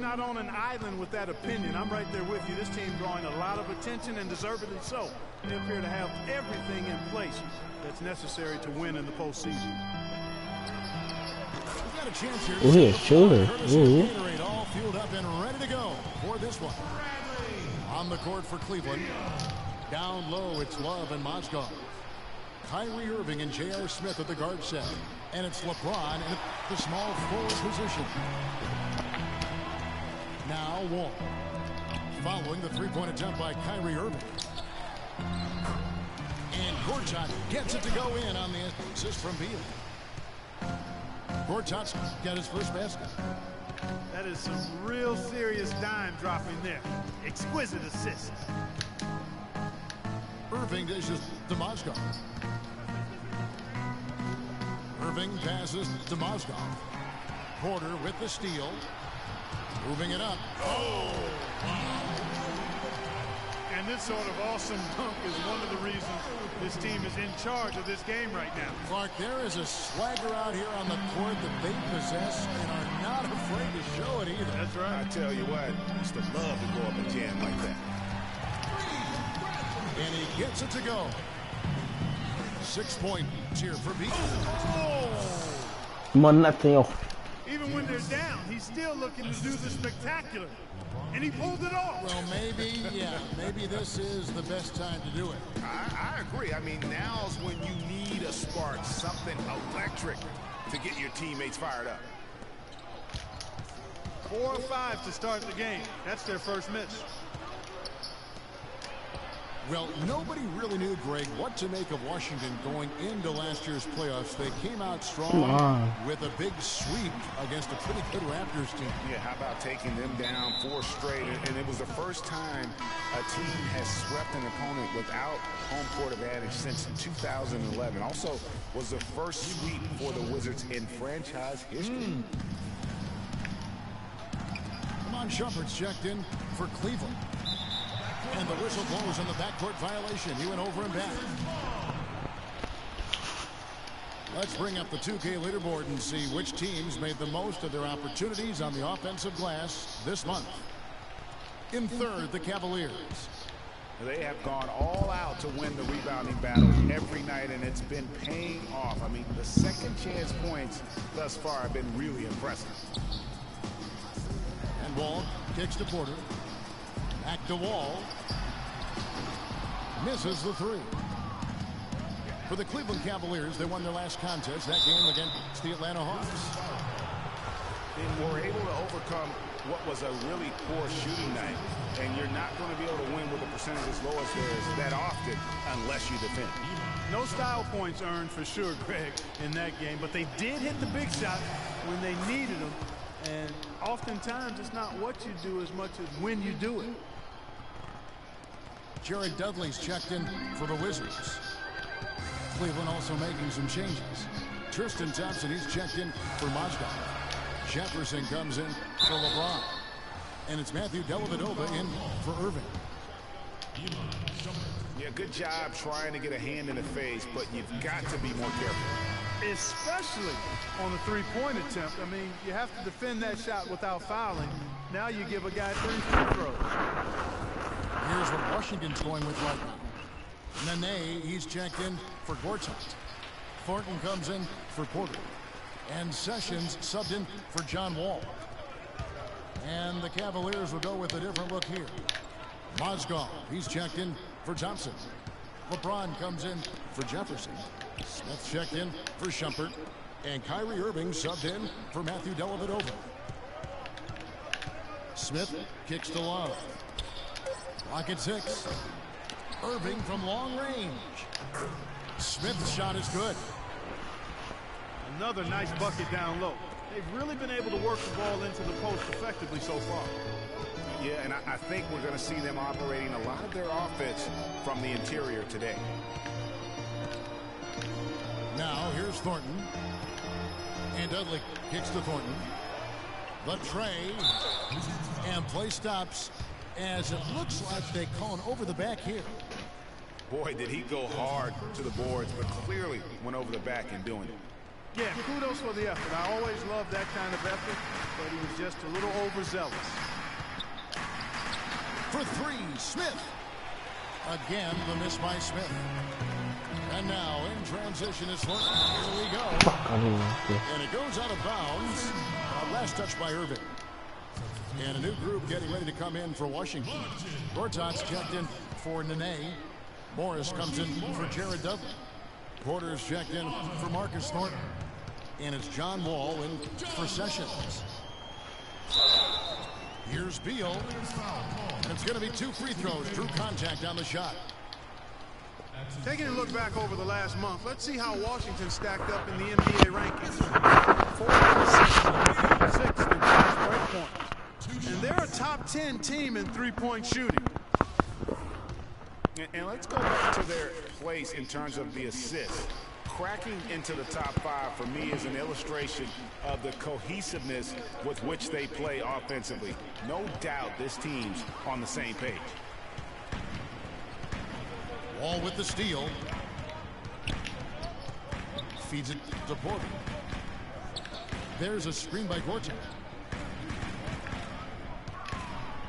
not on an island with that opinion. I'm right there with you. This team drawing a lot of attention, and deservedly so. They appear to have everything in place that's necessary to win in the postseason. We've got a chance here. Ooh, his shoulder. Ooh. Gatorade all fueled up and ready to go for this one. On the court for Cleveland. Down low, it's Love and Mozgov. Kyrie Irving and J.R. Smith at the guard set. And it's LeBron in the small forward position. Now Wall. Following the three-point attempt by Kyrie Irving. And Gortat gets it to go in on the assist from Beal. Gortat's got his first basket. That is some real serious dime dropping there. Exquisite assist. Irving dishes to Mozgov. Irving passes to Mozgov. Porter with the steal. Moving it up. Oh! And this sort of awesome dunk is one of the reasons this team is in charge of this game right now. Clark, there is a swagger out here on the court that they possess and are not afraid to show it either. That's right. I tell you what, used to love to go up and jam like that. And he gets it to go. 6 points here for Beal. Even when they're down, he's still looking to do the spectacular. And he pulled it off. Well, maybe this is the best time to do it. I agree. I mean, now's when you need a spark, something electric to get your teammates fired up. 4 or 5 to start the game. That's their first miss. Well, nobody really knew, Greg, what to make of Washington going into last year's playoffs. They came out strong with a big sweep against a pretty good Raptors team. Yeah, how about taking them down 4 straight? And it was the first time a team has swept an opponent without home court advantage since 2011. Also was the first sweep for the Wizards in franchise history. Iman Shumpert's checked in for Cleveland. And the whistle blows on the backcourt violation. He went over and back. Let's bring up the 2K leaderboard and see which teams made the most of their opportunities on the offensive glass this month. In third, the Cavaliers. They have gone all out to win the rebounding battle every night, and it's been paying off. I mean, the second chance points thus far have been really impressive. And Wall kicks to Porter. Back to Wall. Misses the three. For the Cleveland Cavaliers, they won their last contest, that game against the Atlanta Hawks. They were able to overcome what was a really poor shooting night, and you're not going to be able to win with a percentage as low as theirs that often unless you defend. No style points earned for sure, Greg, in that game, but they did hit the big shots when they needed them, and oftentimes it's not what you do as much as when you do it. Jared Dudley's checked in for the Wizards. Cleveland also making some changes. Tristan Thompson, he's checked in for Mozgov. Jefferson comes in for LeBron. And it's Matthew Dellavedova in for Irving. Yeah, good job trying to get a hand in the face, but you've got to be more careful. Especially on the three-point attempt. I mean, you have to defend that shot without fouling. Now you give a guy 3 free throws. Here's what Washington's going with right now. Nene, he's checked in for Gortat. Thornton comes in for Porter. And Sessions subbed in for John Wall. And the Cavaliers will go with a different look here. Mozgov, he's checked in for Thompson. LeBron comes in for Jefferson. Smith checked in for Shumpert. And Kyrie Irving subbed in for Matthew Dellavedova. Smith kicks to Love. Clock at 6. Irving from long range. Smith's shot is good. Another nice bucket down low. They've really been able to work the ball into the post effectively so far. Yeah, and I think we're going to see them operating a lot of their offense from the interior today. Now here's Thornton. And Dudley kicks to Thornton. The tray. And play stops as it looks like they call an over the back here. Boy, did he go hard to the boards, but clearly went over the back in doing it. Yeah, kudos for the effort. I always love that kind of effort, but he was just a little overzealous. For three, Smith. Again, the miss by Smith. And now in transition is Thornton. Here we go. And it goes out of bounds. Last touch by Irving. And a new group getting ready to come in for Washington. Gortat's checked in for Nene. Morris comes in for Jared Dudley. Porter's checked in for Marcus Thornton. And it's John Wall in for Sessions. Here's Beal. And it's going to be 2 free throws. Drew contact on the shot. Taking a look back over the last month, let's see how Washington stacked up in the NBA rankings. 4th in fast break points. And they're a top 10 team in three-point shooting. And let's go back to their place in terms of the assists. Cracking into the top 5 for me is an illustration of the cohesiveness with which they play offensively. No doubt this team's on the same page. Wall with the steal. Feeds it to Porter. There's a screen by Gortat.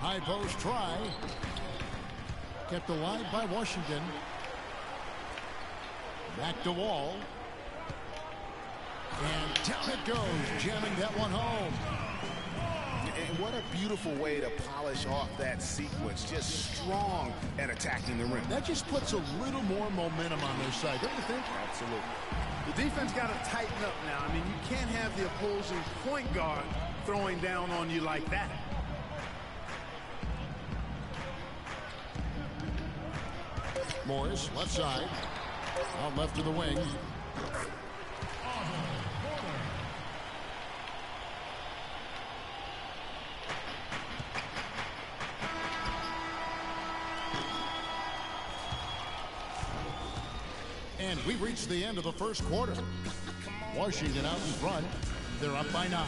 High post try. Kept alive by Washington. Back to Wall. And down it goes, jamming that one home. And what a beautiful way to polish off that sequence. Just strong at attacking the rim. That just puts a little more momentum on their side, don't you think? Absolutely. The defense got to tighten up now. I mean, you can't have the opposing point guard throwing down on you like that. Morris, left side. Out left to the wing. And we reached the end of the first quarter. Washington out in front. They're up by 9.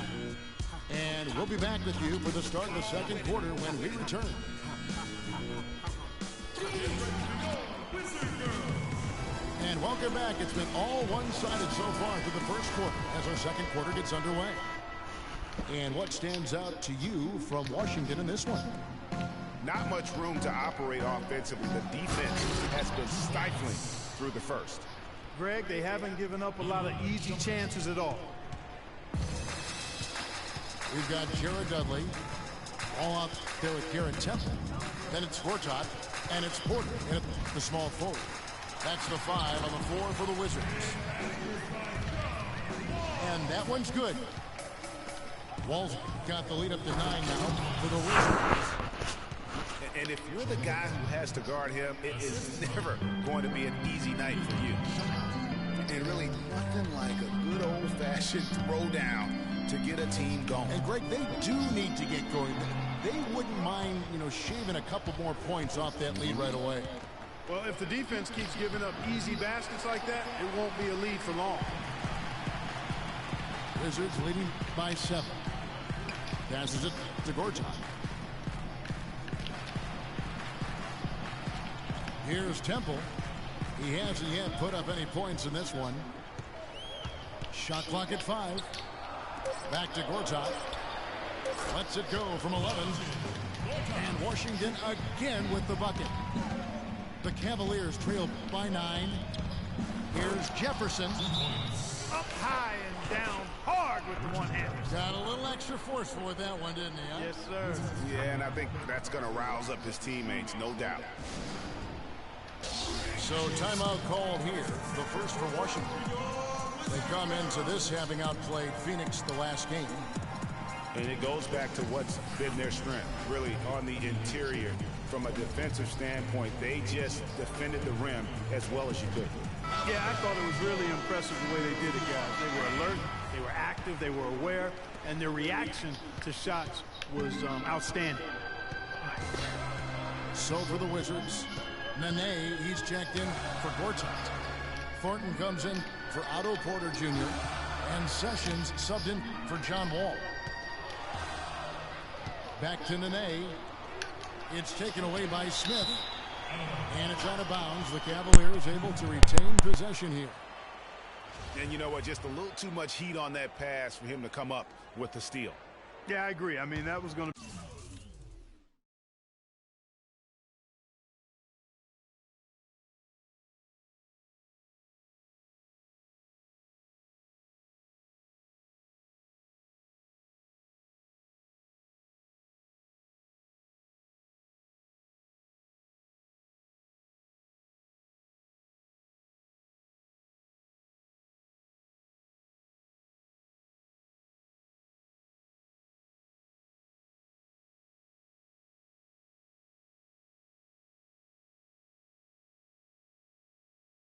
And we'll be back with you for the start of the second quarter when we return. And welcome back. It's been all one-sided so far through the first quarter as our second quarter gets underway. And what stands out to you from Washington in this one? Not much room to operate offensively. The defense has been stifling through the first. Greg, they haven't given up a lot of easy chances at all. We've got Jared Dudley all out there with Garrett Temple. Then it's Gortat, and it's Porter in the small forward. That's the 5 on the floor for the Wizards. And that one's good. Wall's got the lead up to 9 now for the Wizards. And if you're the guy who has to guard him, it is never going to be an easy night for you. And really nothing like a good old-fashioned throwdown to get a team going. And Greg, they do need to get going. They wouldn't mind, shaving a couple more points off that lead right away. Well, if the defense keeps giving up easy baskets like that, it won't be a lead for long. Wizards leading by 7. Passes it to Gortat. Here's Temple. He hasn't yet put up any points in this one. Shot clock at 5. Back to Gortat. Lets it go from 11. And Washington again with the bucket. The Cavaliers trail by 9. Here's Jefferson. Up high and down hard with the one-hander. Got a little extra forceful with that one, didn't he? Huh? Yes, sir. Yeah, and I think that's going to rouse up his teammates, no doubt. So timeout called here. The first for Washington. They come into this having outplayed Phoenix the last game. And it goes back to what's been their strength, really on the interior. From a defensive standpoint, they just defended the rim as well as you could. Yeah, I thought it was really impressive the way they did it, guys. They were alert, they were active, they were aware, and their reaction to shots was outstanding. So for the Wizards, Nene, he's checked in for Gortat. Thornton comes in for Otto Porter Jr. And Sessions subbed in for John Wall. Back to Nene. It's taken away by Smith. And it's out of bounds. The Cavaliers able to retain possession here. And you know what? Just a little too much heat on that pass for him to come up with the steal. Yeah, I agree. I mean, that was going to